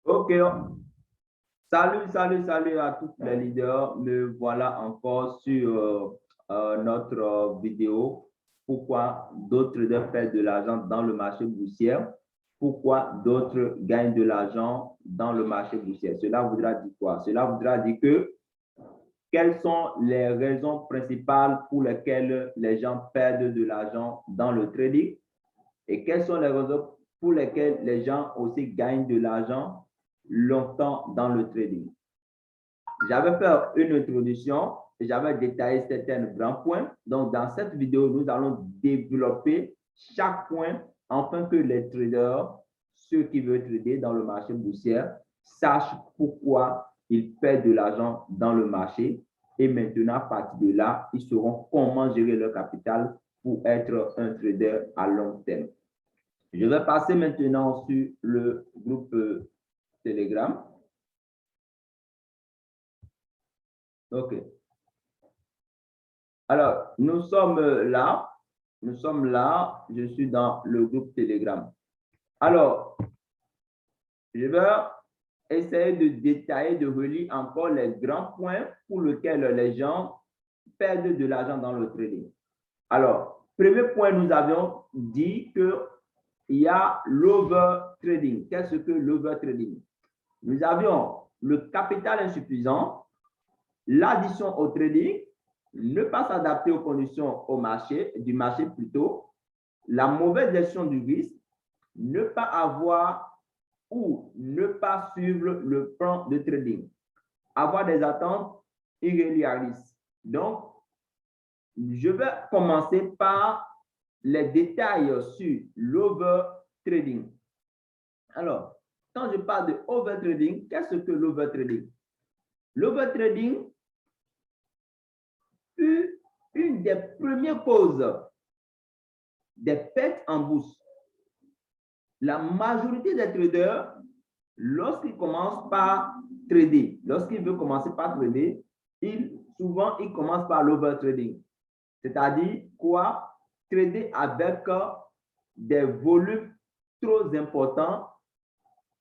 OK. Salut à tous les leaders. Me voilà encore sur notre vidéo. Pourquoi d'autres traders perdent de l'argent dans le marché boursier? Pourquoi d'autres gagnent de l'argent dans le marché boursier? Cela voudra dire quoi? Cela voudra dire que quelles sont les raisons principales pour lesquelles les gens perdent de l'argent dans le trading? Et quelles sont les raisons pour lesquelles les gens aussi gagnent de l'argent longtemps dans le trading? J'avais fait une introduction et j'avais détaillé certains grands points. Donc, dans cette vidéo, nous allons développer chaque point afin que les traders, ceux qui veulent trader dans le marché boursier, sachent pourquoi ils perdent de l'argent dans le marché. Et maintenant, à partir de là, ils sauront comment gérer leur capital pour être un trader à long terme. Je vais passer maintenant sur le groupe Telegram. OK. Alors, nous sommes là. Je suis dans le groupe Telegram. Alors, je vais essayer de détailler, de relire encore les grands points pour lesquels les gens perdent de l'argent dans le trading. Alors, premier point, nous avions dit qu'il y a l'overtrading. Qu'est-ce que l'overtrading? Nous avions le capital insuffisant, l'addition au trading, ne pas s'adapter aux conditions du marché plutôt, la mauvaise gestion du risque, ne pas avoir ou ne pas suivre le plan de trading, avoir des attentes irréalistes. Donc, je vais commencer par les détails sur l'overtrading. Alors, quand je parle de overtrading, qu'est-ce que l'overtrading? L'overtrading fut une des premières causes des pertes en bourse. La majorité des traders, lorsqu'ils commencent par trader, lorsqu'ils veulent commencer par trader, souvent ils commencent par l'overtrading. C'est-à-dire quoi? Trader avec des volumes trop importants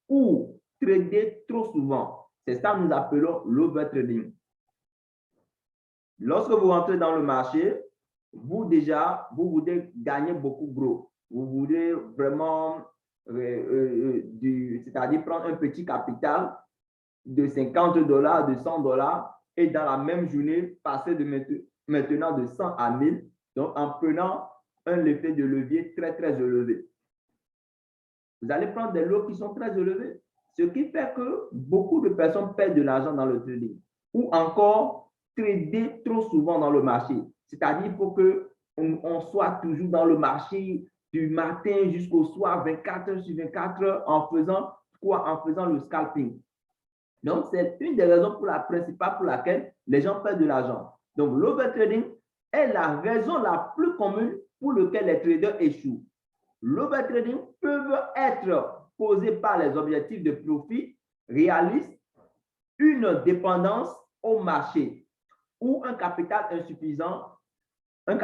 ou trader trop souvent. C'est ça que nous appelons l'overtrading. Lorsque vous rentrez dans le marché, vous voulez gagner beaucoup gros. Vous voulez vraiment, c'est-à-dire prendre un petit capital de $50, de $100 et dans la même journée, passer maintenant de 100 à 1000. Donc, en prenant un effet de levier très, très élevé. Vous allez prendre des lots qui sont très élevés. Ce qui fait que beaucoup de personnes perdent de l'argent dans le trading. Ou encore, trader trop souvent dans le marché. C'est-à-dire qu'il faut qu'on soit toujours dans le marché du matin jusqu'au soir, 24 heures sur 24 heures, en faisant quoi? En faisant le scalping. Donc, c'est une des raisons principales pour laquelle les gens perdent de l'argent. Donc, l'overtrading est la raison la plus commune pour laquelle les traders échouent. L'overtrading peut être causé par les objectifs de profit réalistes, une dépendance au marché ou un capital insuffisant. Donc,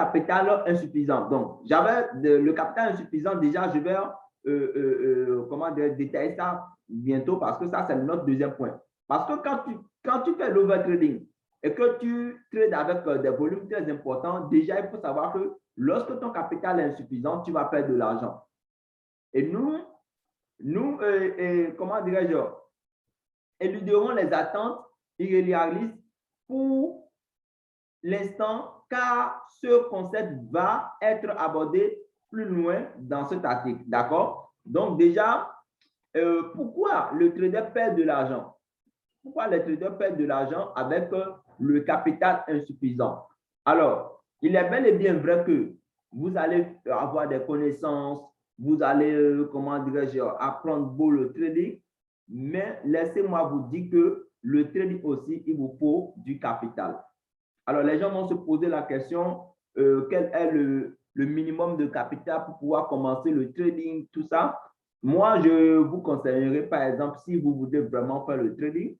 j'avais le capital insuffisant, déjà, je vais détailler ça bientôt parce que ça, c'est notre deuxième point. Parce que quand tu fais l'overtrading et que tu trades avec des volumes très importants, déjà, il faut savoir que lorsque ton capital est insuffisant, tu vas perdre de l'argent. Et nous comment dirais-je, éluderons les attentes irréalistes pour l'instant, car ce concept va être abordé plus loin dans cet article. D'accord? Donc, déjà, pourquoi le trader perd de l'argent? Pourquoi les traders perdent de l'argent avec le capital insuffisant? Alors, il est bel et bien vrai que vous allez avoir des connaissances, vous allez, comment dirais-je, apprendre beau le trading, mais laissez-moi vous dire que le trading aussi, il vous faut du capital. Alors, les gens vont se poser la question, quel est le minimum de capital pour pouvoir commencer le trading, tout ça. Moi, je vous conseillerais, par exemple, si vous voulez vraiment faire le trading,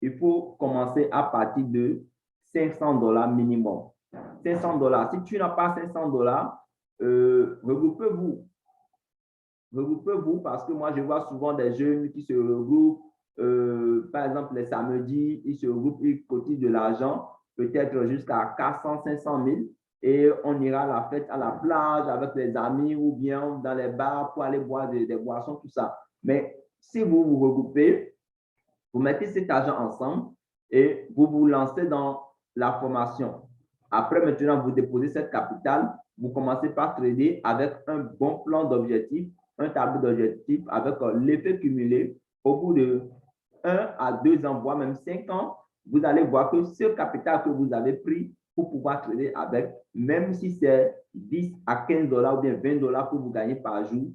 il faut commencer à partir de $500 minimum. $500. Si tu n'as pas $500, regroupez-vous. Regroupez-vous parce que moi, je vois souvent des jeunes qui se regroupent par exemple, les samedis, ils se regroupent, ils cotisent de l'argent, peut-être jusqu'à 400, 500 000, et on ira à la fête à la plage avec les amis ou bien dans les bars pour aller boire des boissons, tout ça. Mais si vous vous regroupez, vous mettez cet argent ensemble et vous vous lancez dans la formation. Après, maintenant, vous déposez cette capitale, vous commencez par trader avec un bon plan d'objectif, un tableau d'objectif avec l'effet cumulé. Au bout de 1 à 2 ans, voire même 5 ans, vous allez voir que ce capital que vous avez pris pour pouvoir trader avec, même si c'est 10 à 15 dollars ou bien 20 dollars que vous gagnez par jour,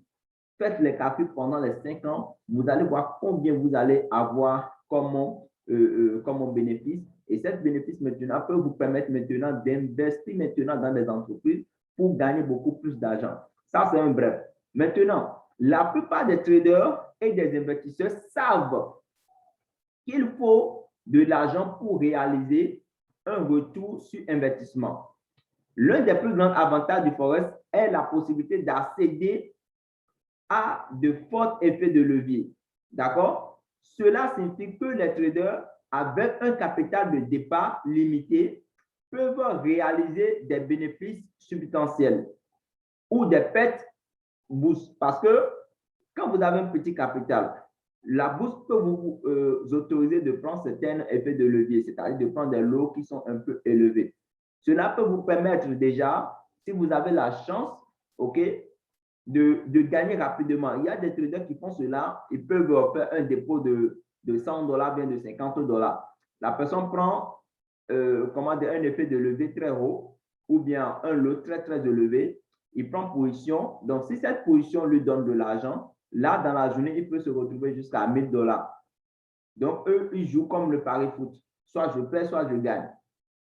faites les calculs pendant les 5 ans, vous allez voir combien vous allez avoir comme bénéfice. Et cet bénéfice maintenant peut vous permettre maintenant d'investir maintenant dans des entreprises pour gagner beaucoup plus d'argent. Ça, c'est un bref. Maintenant, la plupart des traders et des investisseurs savent qu'il faut de l'argent pour réaliser un retour sur investissement. L'un des plus grands avantages du Forex est la possibilité d'accéder à de forts effets de levier. D'accord? Cela signifie que les traders, avec un capital de départ limité, peuvent réaliser des bénéfices substantiels ou des pertes bourse. Parce que quand vous avez un petit capital, la bourse peut vous autoriser de prendre certains effets de levier, c'est-à-dire de prendre des lots qui sont un peu élevés. Cela peut vous permettre déjà, si vous avez la chance, OK, de gagner rapidement. Il y a des traders qui font cela, ils peuvent faire un dépôt de 100 dollars, bien de 50 dollars. La personne prend comment dire, un effet de levier très haut ou bien un lot très, très élevé. Il prend position. Donc, si cette position lui donne de l'argent, là, dans la journée, il peut se retrouver jusqu'à 1000 dollars. Donc, eux, ils jouent comme le pari foot. Soit je perds, soit je gagne.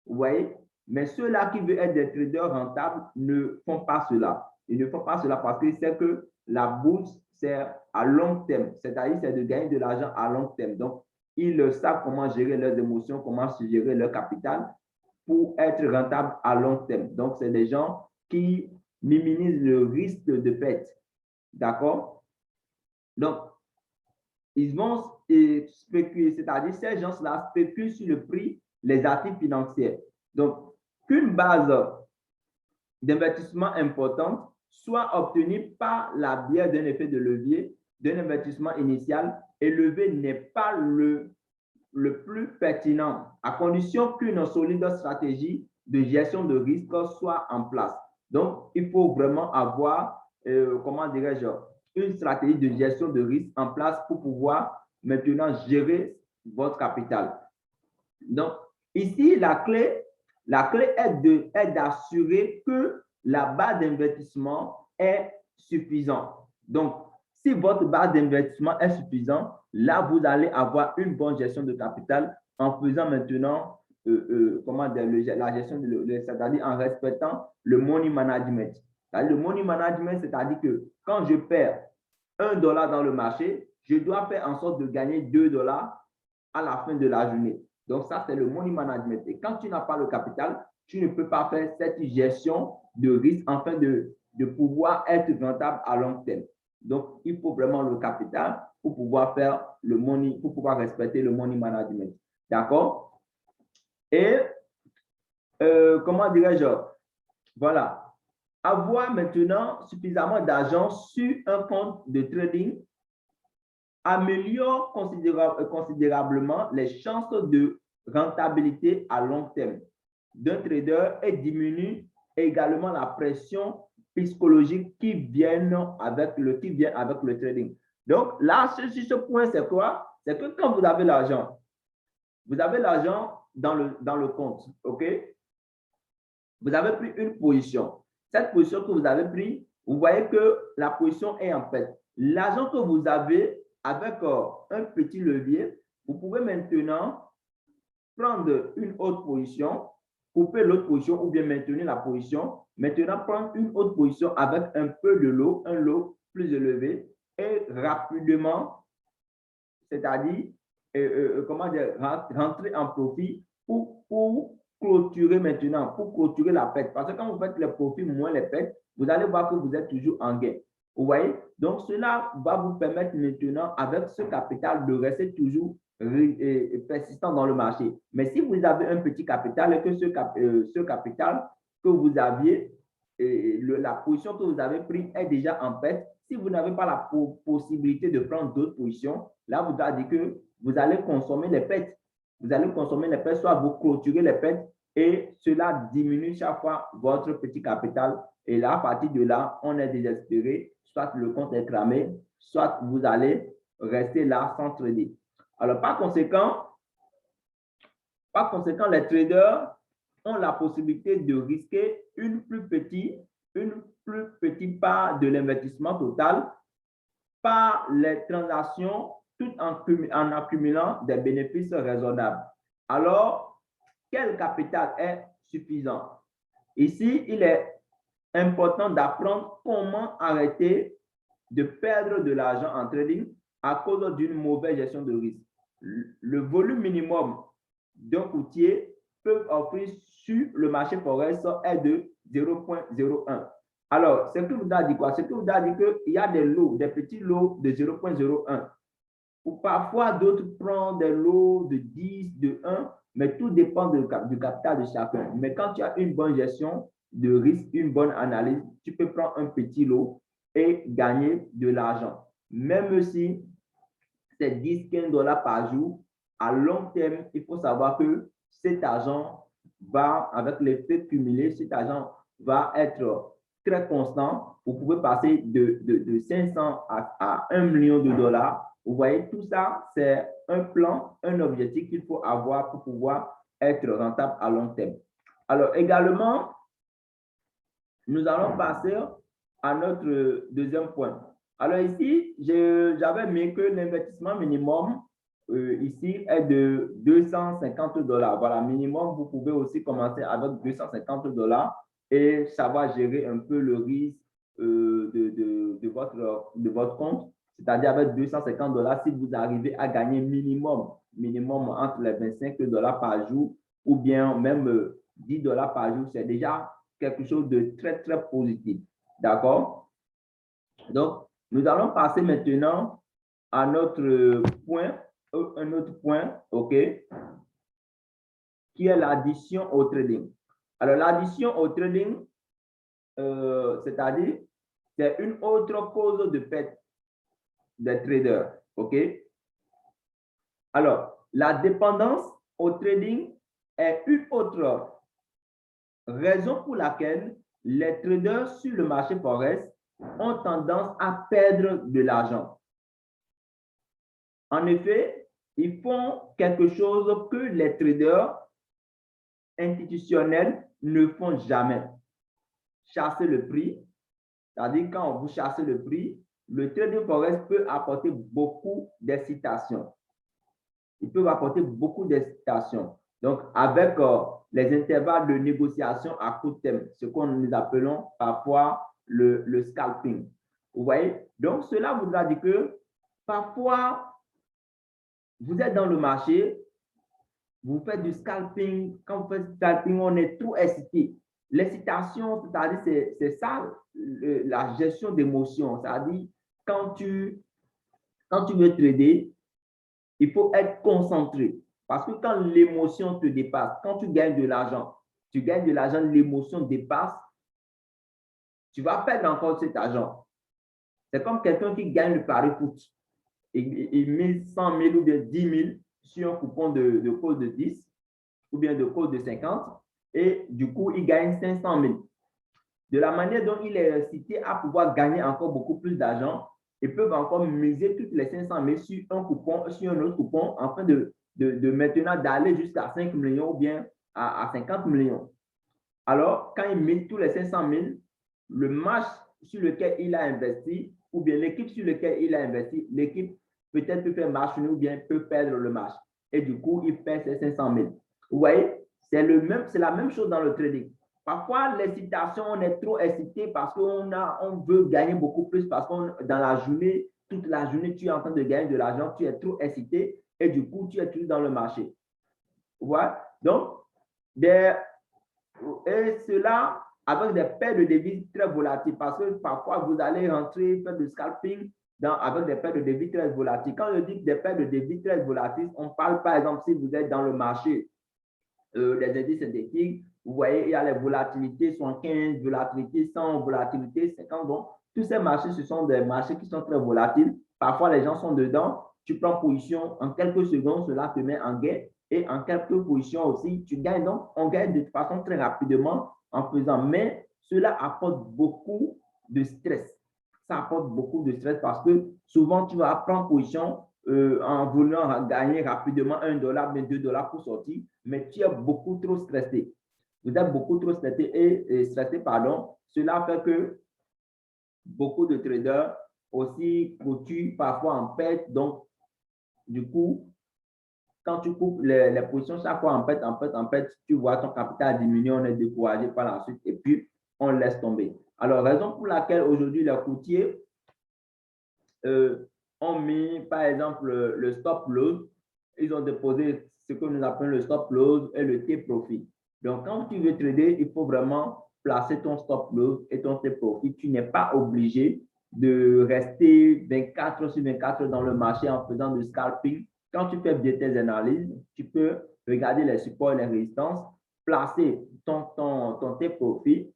Vous voyez? Mais ceux-là qui veulent être des traders rentables ne font pas cela. Ils ne font pas cela parce qu'ils savent que la bourse, c'est à long terme. C'est-à-dire, c'est de gagner de l'argent à long terme. Donc, ils savent comment gérer leurs émotions, comment gérer leur capital pour être rentables à long terme. Donc, c'est des gens qui minimisent le risque de perte. D'accord? Donc, ils vont spéculer, c'est-à-dire ces gens-là spéculent sur le prix des actifs financiers. Donc, qu'une base d'investissement importante soit obtenue par la biais d'un effet de levier, d'un investissement initial élevé n'est pas le plus pertinent, à condition qu'une solide stratégie de gestion de risque soit en place. Donc, il faut vraiment avoir, comment dirais-je, une stratégie de gestion de risque en place pour pouvoir maintenant gérer votre capital. Donc, ici, la clé est d'assurer que la base d'investissement est suffisante. Donc, si votre base d'investissement est suffisante, là, vous allez avoir une bonne gestion de capital en faisant maintenant comment dire, la gestion c'est-à-dire en respectant le money management. Le money management, c'est-à-dire que quand je perds 1 dollar dans le marché, je dois faire en sorte de gagner 2 dollars à la fin de la journée. Donc, ça, c'est le money management. Et quand tu n'as pas le capital, tu ne peux pas faire cette gestion de risque afin de pouvoir être rentable à long terme. Donc, il faut vraiment le capital pour pouvoir faire le money, pour pouvoir respecter le money management. D'accord? Et comment dirais-je? Voilà. Avoir maintenant suffisamment d'argent sur un compte de trading améliore considérablement les chances de rentabilité à long terme d'un trader et diminue également la pression psychologique qui vient avec le trading. Donc là, sur ce point, c'est quoi? C'est que quand vous avez l'argent dans le compte, OK? Vous avez pris une position. Cette position que vous avez prise, vous voyez que la position est en fait l'argent que vous avez avec un petit levier, vous pouvez maintenant prendre une autre position, couper l'autre position ou bien maintenir la position. Maintenant, prendre une autre position avec un peu de lot, un lot plus élevé et rapidement, c'est-à-dire, comment dire, rentrer en profit pour clôturer maintenant, pour clôturer la perte. Parce que quand vous faites les profits moins les pertes, vous allez voir que vous êtes toujours en gain. Vous voyez? Donc, cela va vous permettre maintenant, avec ce capital, de rester toujours persistant dans le marché. Mais si vous avez un petit capital et que ce capital que vous aviez, la position que vous avez prise est déjà en perte, si vous n'avez pas la possibilité de prendre d'autres positions, là, vous allez dire que vous allez consommer les pertes. Vous allez consommer les pertes, soit vous clôturez les pertes et cela diminue chaque fois votre petit capital. Et là, à partir de là, on est désespéré, soit le compte est cramé, soit vous allez rester là sans trader. Alors, par conséquent, les traders ont la possibilité de risquer une plus petite part de l'investissement total par les transactions tout en accumulant des bénéfices raisonnables. Alors, quel capital est suffisant? Ici, il est important d'apprendre comment arrêter de perdre de l'argent en trading à cause d'une mauvaise gestion de risque. Le volume minimum d'un courtier peut offrir sur le marché forex est de 0,01. Alors, ce que vous a dit quoi? Ce que vous a dit qu'il y a des lots, des petits lots de 0,01. Ou parfois, d'autres prennent des lots de 10, de 1, mais tout dépend du capital de chacun. Mais quand tu as une bonne gestion de risque, une bonne analyse, tu peux prendre un petit lot et gagner de l'argent. Même si c'est 10, 15 dollars par jour, à long terme, il faut savoir que cet argent va, avec l'effet cumulé, cet argent va être très constant. Vous pouvez passer de 500 à 1 million de dollars. Vous voyez, tout ça, c'est un plan, un objectif qu'il faut avoir pour pouvoir être rentable à long terme. Alors, également, nous allons passer à notre deuxième point. Alors ici, j'avais mis que l'investissement minimum ici est de 250 dollars. Voilà, minimum, vous pouvez aussi commencer avec 250 dollars et ça va gérer un peu le risque de votre compte. C'est-à-dire avec 250 dollars, si vous arrivez à gagner minimum entre les 25 dollars par jour ou bien même 10 dollars par jour, c'est déjà quelque chose de très, très positif. D'accord? Donc, nous allons passer maintenant à notre point, un autre point, OK, qui est l'addition au trading. Alors, l'addition au trading, c'est-à-dire, c'est une autre cause de perte des traders, OK? Alors, la dépendance au trading est une autre raison pour laquelle les traders sur le marché forex ont tendance à perdre de l'argent. En effet, ils font quelque chose que les traders institutionnels ne font jamais. Chasser le prix, c'est-à-dire quand vous chassez le prix, le trading forex peut apporter beaucoup d'excitation. Il peut apporter beaucoup d'excitation. Donc, avec les intervalles de négociation à court terme, ce qu'on nous appelons parfois le scalping. Vous voyez? Donc, cela voudra dire que parfois, vous êtes dans le marché, vous faites du scalping. Quand vous faites du scalping, on est trop excité. L'excitation, c'est-à-dire, c'est ça, la gestion d'émotions. C'est-à-dire, quand tu veux trader, il faut être concentré. Parce que quand l'émotion te dépasse, quand tu gagnes de l'argent, l'émotion dépasse, tu vas perdre encore cet argent. C'est comme quelqu'un qui gagne le pari foot. Il met 100 000 ou bien 10 000 sur un coupon de cause de 10 ou bien de cause de 50 et du coup, il gagne 500 000. De la manière dont il est incité à pouvoir gagner encore beaucoup plus d'argent, ils peuvent encore miser toutes les 500 000 sur un coupon, sur un autre coupon, afin de maintenant d'aller jusqu'à 5 millions ou bien à 50 millions. Alors, quand il mise tous les 500 000, le match sur lequel il a investi, ou bien l'équipe sur laquelle il a investi, l'équipe peut-être peut faire match nul ou bien peut perdre le match. Et du coup, il perd ses 500 000. Vous voyez, c'est la même chose dans le trading. Parfois, l'excitation, on est trop excité parce qu'on veut gagner beaucoup plus, parce que dans la journée, toute la journée, tu es en train de gagner de l'argent, tu es trop excité et du coup, tu es toujours dans le marché. Vous voyez? Donc, et cela avec des paires de devises très volatiles parce que parfois, vous allez rentrer, faire du scalping avec des paires de devises très volatiles. Quand je dis des paires de devises très volatiles, on parle par exemple si vous êtes dans le marché des indices synthétiques, vous voyez, il y a les volatilités 75, volatilités 100, volatilités 50. Donc, tous ces marchés, ce sont des marchés qui sont très volatiles. Parfois, les gens sont dedans. Tu prends position en quelques secondes, cela te met en gain. Et en quelques positions aussi, tu gagnes. Donc, on gagne de façon très rapidement en faisant. Mais cela apporte beaucoup de stress. Ça apporte beaucoup de stress parce que souvent, tu vas prendre position en voulant gagner rapidement $1, mais $2 pour sortir, mais tu es beaucoup trop stressé. Vous êtes beaucoup trop stressé, pardon. Cela fait que beaucoup de traders aussi clôturent parfois en perte. Donc, du coup, quand tu coupes les positions chaque fois en perte, tu vois ton capital diminuer, on est découragé par la suite et puis on laisse tomber. Alors, raison pour laquelle aujourd'hui les courtiers ont mis, par exemple, le stop loss. Ils ont déposé ce que nous appelons le stop loss et le T-profit. Donc, quand tu veux trader, il faut vraiment placer ton stop loss et ton T-profit. Tu n'es pas obligé de rester 24 sur 24 dans le marché en faisant du scalping. Quand tu fais bien tes analyses, tu peux regarder les supports et les résistances, placer ton T-profit,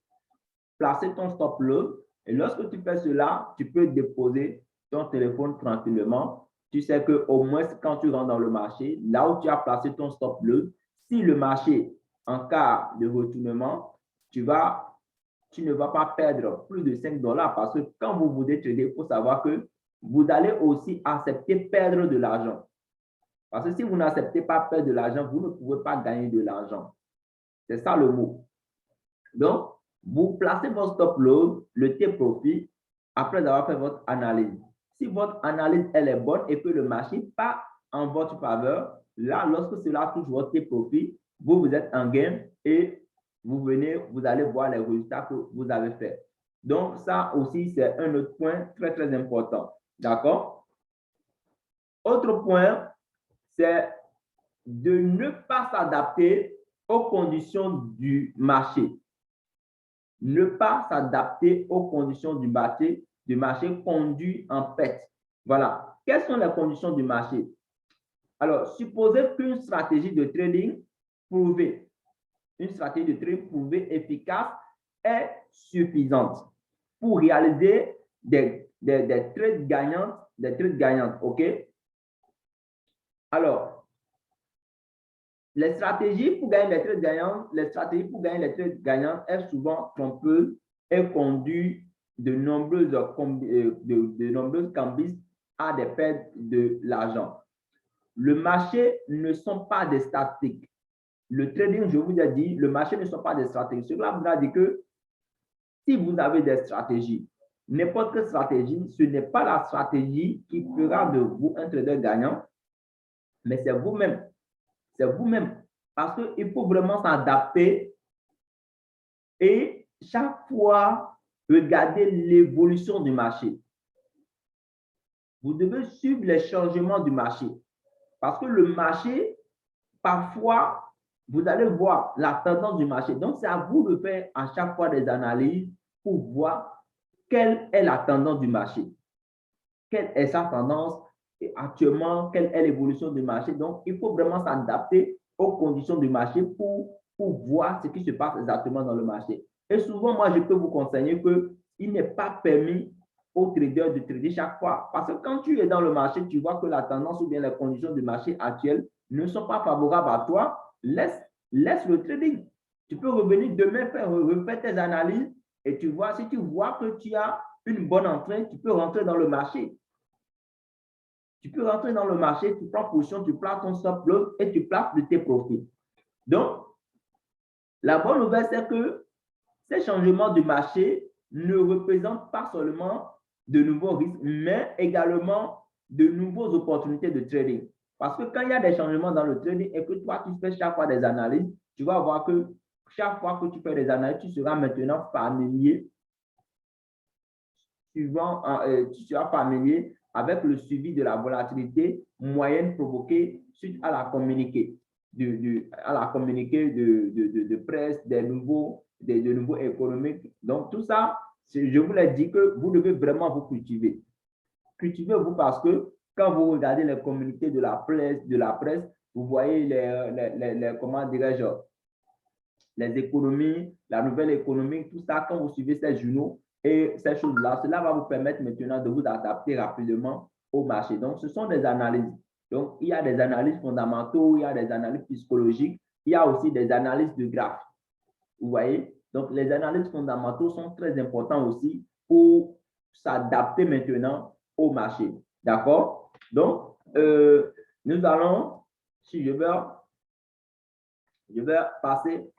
placer ton stop loss. Et lorsque tu fais cela, tu peux déposer ton téléphone tranquillement. Tu sais qu'au moins, quand tu rentres dans le marché, là où tu as placé ton stop loss, si le marché, en cas de retournement, tu ne vas pas perdre plus de $5 parce que quand vous voulez trader, il faut savoir que vous allez aussi accepter perdre de l'argent. Parce que si vous n'acceptez pas perdre de l'argent, vous ne pouvez pas gagner de l'argent. C'est ça le mot. Donc, vous placez votre stop loss, le T-profit, après avoir fait votre analyse. Si votre analyse elle est bonne et que le marché part en votre faveur, là, lorsque cela touche votre T-profit, vous êtes en gain et vous allez voir les résultats que vous avez faits. Donc, ça aussi, c'est un autre point très, très important. D'accord? Autre point, c'est de ne pas s'adapter aux conditions du marché. Ne pas s'adapter aux conditions du marché conduit en perte. Voilà. Quelles sont les conditions du marché? Alors, supposez qu'une stratégie de trading prouvée, efficace est suffisante pour réaliser des trades gagnantes, OK? Alors, les stratégies pour gagner les trades gagnantes, elles souvent trompeuses et conduisent de nombreuses cambistes à des pertes de l'argent. Le marché ne sont pas des statiques. Le trading, je vous ai dit, le marché ne sont pas des stratégies. Cela voudra dire que si vous avez des stratégies, n'importe quelle stratégie, ce n'est pas la stratégie qui fera de vous un trader gagnant, mais c'est vous-même. C'est vous-même. Parce qu'il faut vraiment s'adapter et chaque fois regarder l'évolution du marché. Vous devez suivre les changements du marché. Parce que le marché, parfois, vous allez voir la tendance du marché. Donc, c'est à vous de faire à chaque fois des analyses pour voir quelle est la tendance du marché. Quelle est sa tendance et actuellement, quelle est l'évolution du marché. Donc, il faut vraiment s'adapter aux conditions du marché pour voir ce qui se passe exactement dans le marché. Et souvent, moi, je peux vous conseiller qu'il n'est pas permis aux traders de trader chaque fois. Parce que quand tu es dans le marché, tu vois que la tendance ou bien les conditions du marché actuelles ne sont pas favorables à toi, laisse le trading. Tu peux revenir demain, refaire tes analyses et tu vois, si tu vois que tu as une bonne entrée, tu peux rentrer dans le marché. Tu peux rentrer dans le marché, tu prends position, tu places ton stop loss et tu places de tes profits. Donc, la bonne nouvelle, c'est que ces changements du marché ne représentent pas seulement de nouveaux risques, mais également de nouvelles opportunités de trading. Parce que quand il y a des changements dans le trading et que toi, tu fais chaque fois des analyses, tu vas voir que chaque fois que tu fais des analyses, tu seras maintenant familier. Tu seras familier avec le suivi de la volatilité moyenne provoquée suite à la communiqué de presse, des nouveaux de niveau économique. Donc, tout ça, je vous l'ai dit que vous devez vraiment vous cultiver. Cultivez-vous parce que quand vous regardez les communiqués de la presse, vous voyez comment dirais-je, les économies, la nouvelle économie, tout ça, quand vous suivez ces journaux et ces choses-là, cela va vous permettre maintenant de vous adapter rapidement au marché. Donc, ce sont des analyses. Donc, il y a des analyses fondamentaux, il y a des analyses psychologiques, il y a aussi des analyses de graphes. Vous voyez? Donc, les analyses fondamentaux sont très importantes aussi pour s'adapter maintenant au marché. D'accord? Donc, nous allons, si je vais passer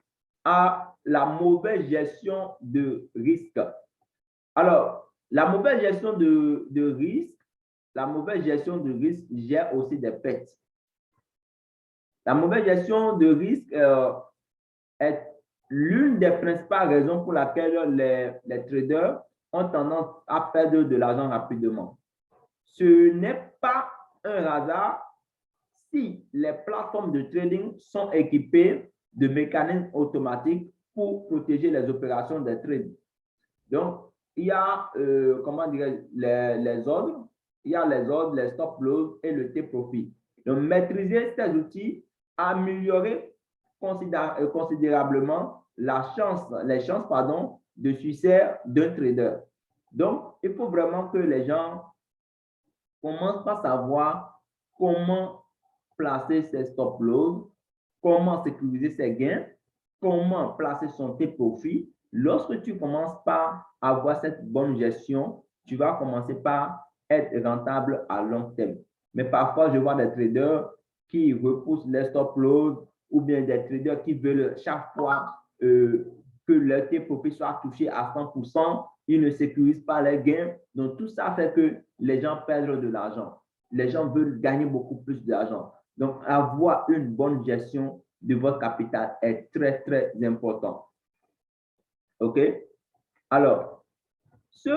à la mauvaise gestion de risque. Alors, la mauvaise gestion de risque, gère aussi des pertes. La mauvaise gestion de risque est l'une des principales raisons pour laquelle les traders ont tendance à perdre de l'argent rapidement. Ce n'est pas un hasard si les plateformes de trading sont équipées de mécanismes automatiques pour protéger les opérations des trades. Donc, il y a, comment dirais les ordres, les stop loss et le T-profit. Donc, maîtriser ces outils, améliorer considérablement les chances de succès d'un trader. Donc, il faut vraiment que les gens commencent par savoir comment placer ses stop loss, comment sécuriser ses gains, comment placer son T-profit. Lorsque tu commences par avoir cette bonne gestion, tu vas commencer par être rentable à long terme. Mais parfois, je vois des traders qui repoussent les stop loss ou bien des traders qui veulent chaque fois que leur T-profit soit touché à 100%, ils ne sécurisent pas les gains. Donc, tout ça fait que les gens perdent de l'argent. Les gens veulent gagner beaucoup plus d'argent. Donc, avoir une bonne gestion de votre capital est très, très important. OK? Alors, ce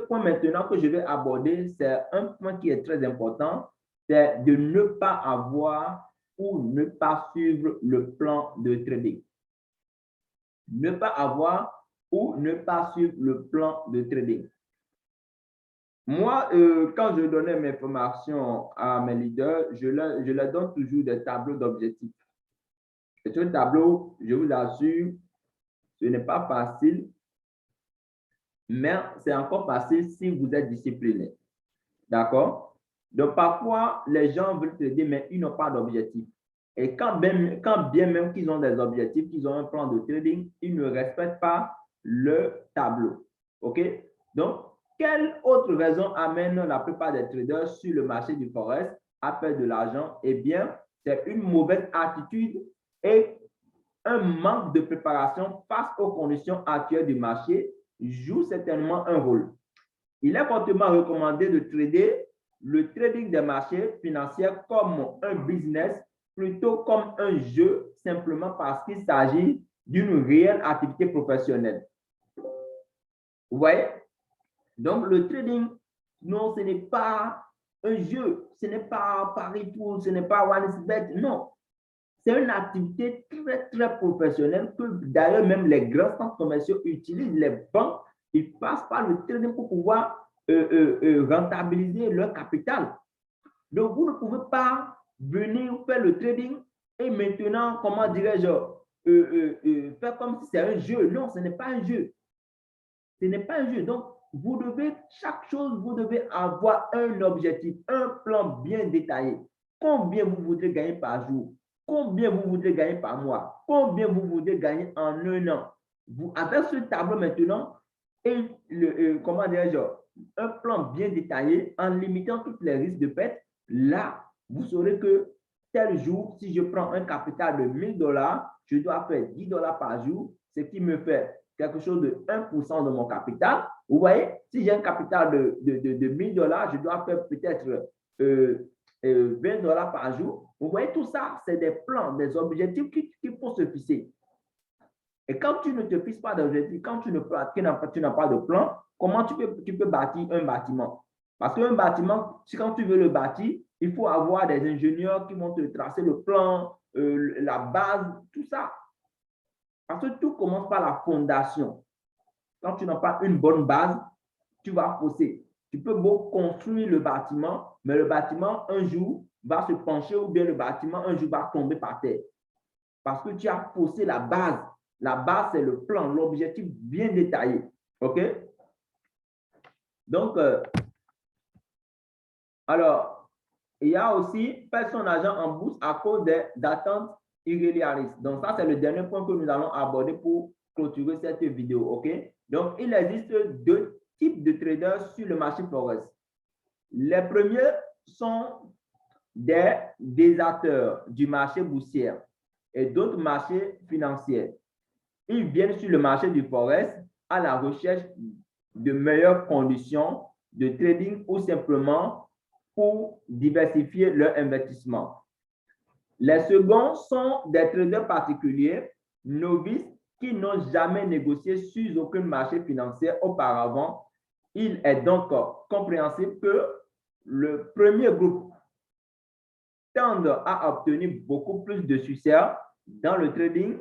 point maintenant que je vais aborder, c'est un point qui est très important, c'est de ne pas avoir ou ne pas suivre le plan de trading. Ne pas avoir ou ne pas suivre le plan de trading. Moi, quand je donnais mes formations à mes leaders, je leur donne toujours des tableaux d'objectifs. Et ce tableau, je vous assure, ce n'est pas facile, mais c'est encore facile si vous êtes discipliné. D'accord? Donc, parfois, les gens veulent trader, mais ils n'ont pas d'objectif. Et quand bien même qu'ils ont des objectifs, qu'ils ont un plan de trading, ils ne respectent pas le tableau. OK? Donc, quelle autre raison amène la plupart des traders sur le marché du forex à perdre de l'argent? Eh bien, c'est une mauvaise attitude et un manque de préparation face aux conditions actuelles du marché joue certainement un rôle. Il est fortement recommandé de trader le trading des marchés financiers comme un business plutôt comme un jeu, simplement parce qu'il s'agit d'une réelle activité professionnelle. Vous voyez? Donc, le trading, non, ce n'est pas un jeu, ce n'est pas Paris Tour, ce n'est pas OneXBet, non. C'est une activité très, très professionnelle que d'ailleurs même les grands centres commerciaux utilisent, les banques, ils passent par le trading pour pouvoir rentabiliser leur capital. Donc, vous ne pouvez pas venir faire le trading et maintenant, comment dirais-je, faire comme si c'est un jeu. Non, ce n'est pas un jeu. Ce n'est pas un jeu. Donc, vous devez, chaque chose, vous devez avoir un objectif, un plan bien détaillé. Combien vous voudrez gagner par jour? Combien vous voudrez gagner par mois? Combien vous voudrez gagner en un an? Vous, avec ce tableau maintenant, et comment dirais-je, un plan bien détaillé en limitant tous les risques de perte, là, vous saurez que tel jour, si je prends un capital de 1000 $, je dois faire 10 $ par jour, ce qui me fait quelque chose de 1% de mon capital. Vous voyez, si j'ai un capital de 1000 $, je dois faire peut-être 20 $ par jour. Vous voyez, tout ça, c'est des plans, des objectifs qu'il faut se fixer. Et quand tu ne te fixes pas d'objectif, quand tu n'as pas de plan, comment tu peux bâtir un bâtiment? Parce qu'un bâtiment, quand tu veux le bâtir, il faut avoir des ingénieurs qui vont te tracer le plan, la base, tout ça. Parce que tout commence par la fondation. Quand tu n'as pas une bonne base, tu vas fausser. Tu peux beau construire le bâtiment, mais le bâtiment, un jour, va se pencher ou bien le bâtiment, un jour, va tomber par terre. Parce que tu as faussé la base. La base, c'est le plan, l'objectif bien détaillé. OK? Donc, alors, il y a aussi perdre son argent en bourse à cause d'attentes irréalistes. Donc, ça, c'est le dernier point que nous allons aborder pour clôturer cette vidéo. OK? Donc, il existe deux types de traders sur le marché Forex. Les premiers sont des acteurs du marché boursier et d'autres marchés financiers. Ils viennent sur le marché du Forex à la recherche de meilleures conditions de trading ou simplement pour diversifier leur investissement. Les seconds sont des traders particuliers, novices, qui n'ont jamais négocié sur aucun marché financier auparavant. Il est donc compréhensible que le premier groupe tende à obtenir beaucoup plus de succès dans le trading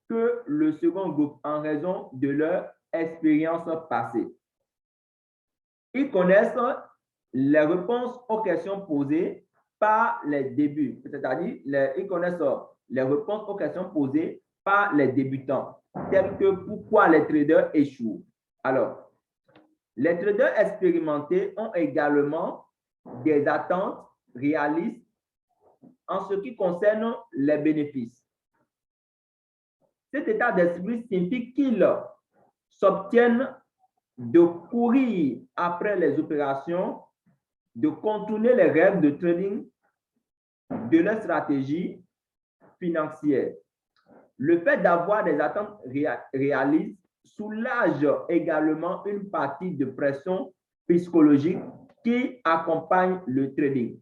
que le second groupe en raison de leur expérience passée. Ils connaissent les réponses aux questions posées par les débuts, c'est-à-dire ils connaissent les réponses aux questions posées par les débutants, telles que pourquoi les traders échouent. Alors, les traders expérimentés ont également des attentes réalistes en ce qui concerne les bénéfices. Cet état d'esprit signifie qu'ils s'obtiennent de courir après les opérations, de contourner les règles de trading de leur stratégie financière. Le fait d'avoir des attentes réalistes soulage également une partie de pression psychologique qui accompagne le trading.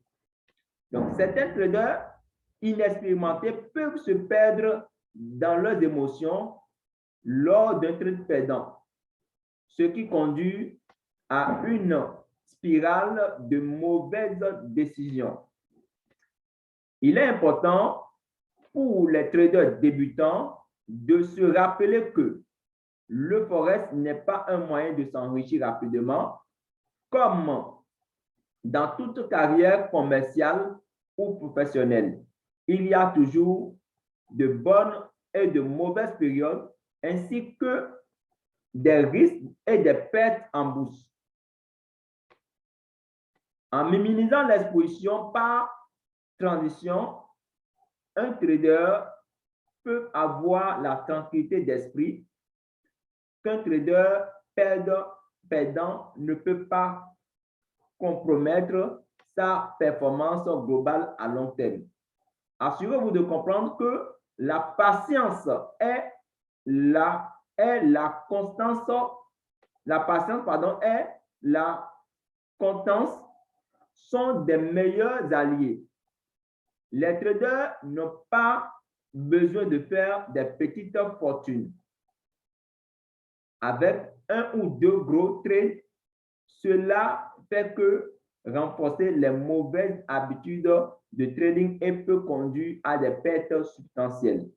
Donc, certains traders inexpérimentés peuvent se perdre dans leurs émotions lors d'un trade perdant, ce qui conduit à une spirale de mauvaises décisions. Il est important pour les traders débutants de se rappeler que le Forex n'est pas un moyen de s'enrichir rapidement, comme dans toute carrière commerciale ou professionnelle. Il y a toujours de bonnes et de mauvaises périodes, ainsi que des risques et des pertes en bourse. En minimisant l'exposition par transition, un trader peut avoir la tranquillité d'esprit qu'un trader perdant ne peut pas compromettre sa performance globale à long terme. Assurez-vous de comprendre que la patience est la constance, la patience, pardon, est la constance sont des meilleurs alliés. Les traders n'ont pas besoin de faire des petites fortunes. Avec un ou deux gros trades, cela fait que renforcer les mauvaises habitudes de trading et peut conduire à des pertes substantielles.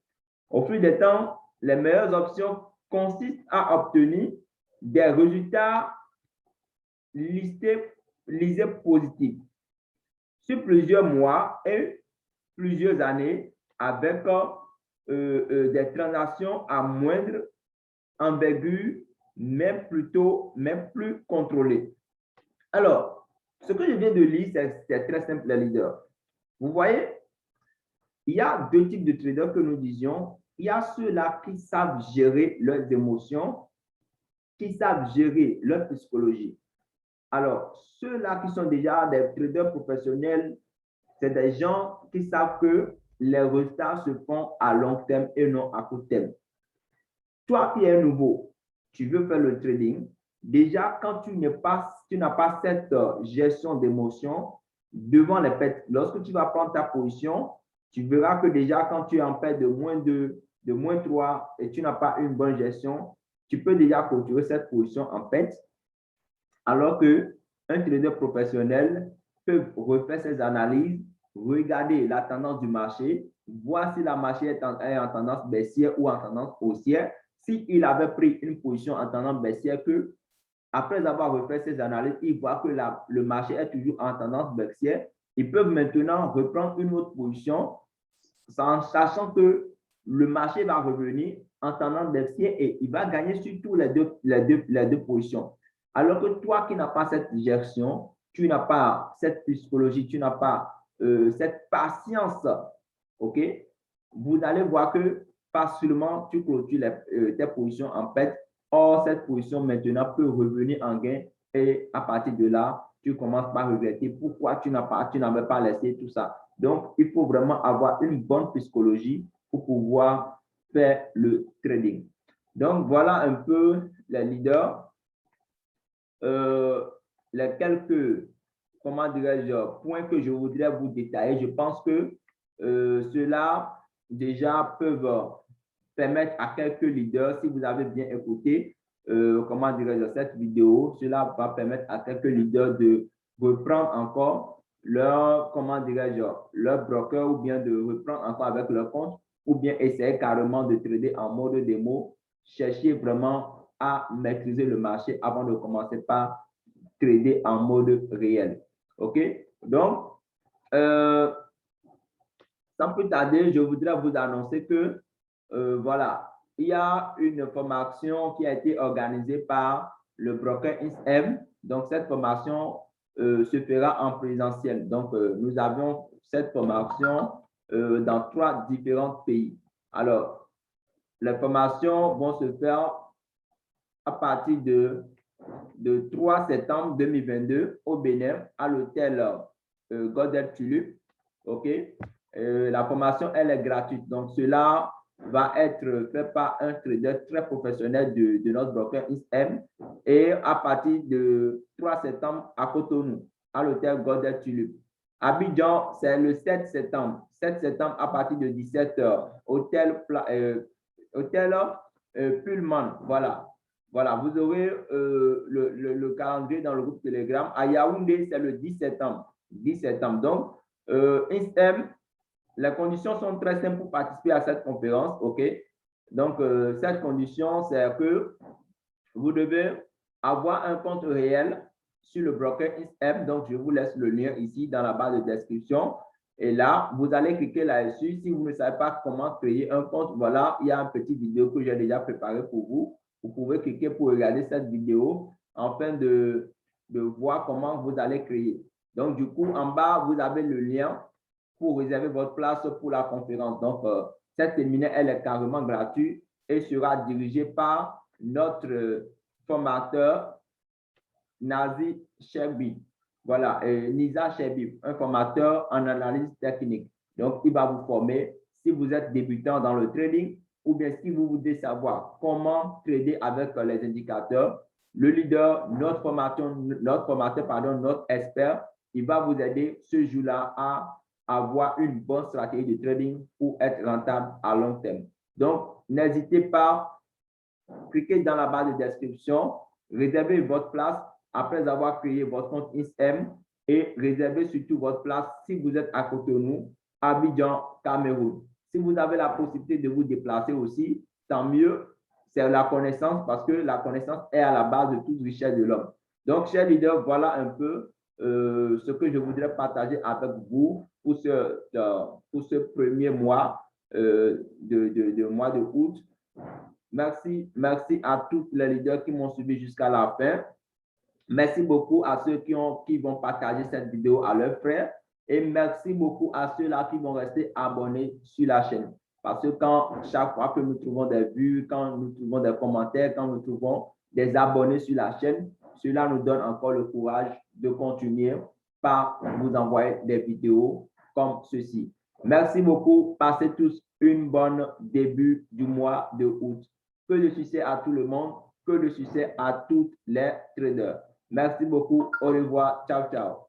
Au fil du temps, les meilleures options consistent à obtenir des résultats listés positifs sur plusieurs mois et plusieurs années avec des transactions à moindre envergure, même plus contrôlées. Alors, ce que je viens de lire, c'est très simple, les leaders. Vous voyez, il y a deux types de traders que nous disions. Il y a ceux-là qui savent gérer leurs émotions, qui savent gérer leur psychologie. Alors, ceux-là qui sont déjà des traders professionnels, c'est des gens qui savent que les résultats se font à long terme et non à court terme. Toi qui es nouveau, tu veux faire le trading, déjà quand tu n'as pas cette gestion d'émotion devant les pertes, lorsque tu vas prendre ta position, tu verras que déjà quand tu es en perte de moins 2, de moins 3 et tu n'as pas une bonne gestion, tu peux déjà clôturer cette position en perte, alors qu'un trader professionnel peut refaire ses analyses, regarder la tendance du marché, voir si la marché est en tendance baissière ou en tendance haussière. S'il avait pris une position en tendance baissière, que après avoir refait ces analyses, il voit que le marché est toujours en tendance baissière, ils peuvent maintenant reprendre une autre position en sachant que le marché va revenir en tendance baissière et il va gagner sur tous les deux positions. Alors que toi qui n'as pas cette gestion, tu n'as pas cette psychologie, tu n'as pas cette patience, ok? Vous allez voir que facilement tu clôtures tes positions en perte. Or, cette position maintenant peut revenir en gain et à partir de là, tu commences par regretter pourquoi tu n'avais pas laissé tout ça. Donc, il faut vraiment avoir une bonne psychologie pour pouvoir faire le trading. Donc, voilà un peu les leaders. Les quelques, comment dirais-je, points que je voudrais vous détailler. Je pense que ceux-là, déjà, peuvent permettre à quelques leaders, si vous avez bien écouté, comment dirais-je, cette vidéo, cela va permettre à quelques leaders de reprendre encore leur, comment dirais-je, leur broker ou bien de reprendre encore avec leur compte ou bien essayer carrément de trader en mode démo, chercher vraiment à maîtriser le marché avant de commencer par trader en mode réel. OK? Donc, sans plus tarder, je voudrais vous annoncer que, voilà, il y a une formation qui a été organisée par le broker ISM. Donc, cette formation se fera en présentiel. Donc, nous avons cette formation dans 3 différents pays. Alors, les formations vont se faire à partir de 3 septembre 2022 au Bénin, à l'hôtel Godel Tulip. OK? La formation, elle est gratuite. Donc, cela va être fait par un trader très professionnel de notre broker ISM. Et à partir de 3 septembre à Cotonou, à l'hôtel Godel Tulip. Abidjan, c'est le 7 septembre. 7 septembre à partir de 17h. Hôtel Pullman. Voilà. Voilà, vous aurez le calendrier dans le groupe Telegram. À Yaoundé, c'est le 10 septembre. 10 septembre. Donc, ISM, les conditions sont très simples pour participer à cette conférence. OK? Donc, cette condition, c'est que vous devez avoir un compte réel sur le broker ISM. Donc, je vous laisse le lien ici dans la barre de description. Et là, vous allez cliquer là-dessus. Si vous ne savez pas comment créer un compte, voilà, il y a une petite vidéo que j'ai déjà préparée pour vous. Vous pouvez cliquer pour regarder cette vidéo afin de voir comment vous allez créer. Donc, du coup, en bas, vous avez le lien pour réserver votre place pour la conférence. Donc, cette séminaire, elle est carrément gratuite et sera dirigée par notre formateur Nazi Chebi. Voilà, Nisa Chebi, un formateur en analyse technique. Donc, il va vous former si vous êtes débutant dans le trading ou bien si vous voulez savoir comment trader avec les indicateurs. Le leader, notre formateur, notre expert, il va vous aider ce jour-là à avoir une bonne stratégie de trading pour être rentable à long terme. Donc, n'hésitez pas, cliquez dans la barre de description, réservez votre place après avoir créé votre compte ISM et réservez surtout votre place si vous êtes à Cotonou, Abidjan, Cameroun. Si vous avez la possibilité de vous déplacer aussi, tant mieux, c'est la connaissance parce que la connaissance est à la base de toute richesse de l'homme. Donc, chers leaders, voilà un peu ce que je voudrais partager avec vous pour ce premier mois de mois de août. Merci à tous les leaders qui m'ont suivi jusqu'à la fin. Merci beaucoup à ceux qui vont partager cette vidéo à leurs frères. Et merci beaucoup à ceux-là qui vont rester abonnés sur la chaîne. Parce que chaque fois que nous trouvons des vues, quand nous trouvons des commentaires, quand nous trouvons des abonnés sur la chaîne, cela nous donne encore le courage de continuer par vous envoyer des vidéos comme ceci. Merci beaucoup. Passez tous une bonne début du mois de août. Que de succès à tout le monde. Que de succès à tous les traders. Merci beaucoup. Au revoir. Ciao, ciao.